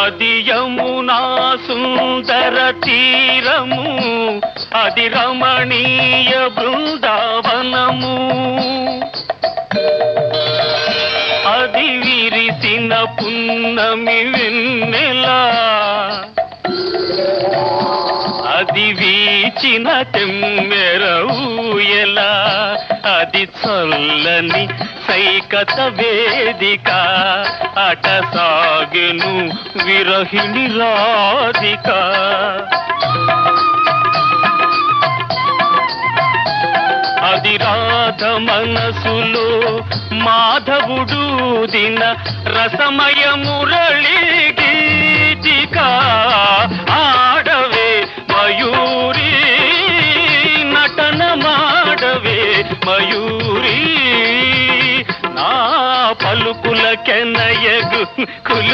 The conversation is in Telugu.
అది యమునా సుందర తీరము, అది రమణీయ బృందావనము. అది విరిసిన పున్నమి వెన్నెల, అది వీచిన తెమ్మెర ఊయల, అది చల్లని సైకత వేదిక, అట సాగెను విరహిణి రాధిక. అది రాధ మనసులో మాధవుడు దిన రసమయ మురళి గీతిక. ఆడవే మయూరి నటన మాడవే మయూరి, నా పలుకుల కెనయగు కులు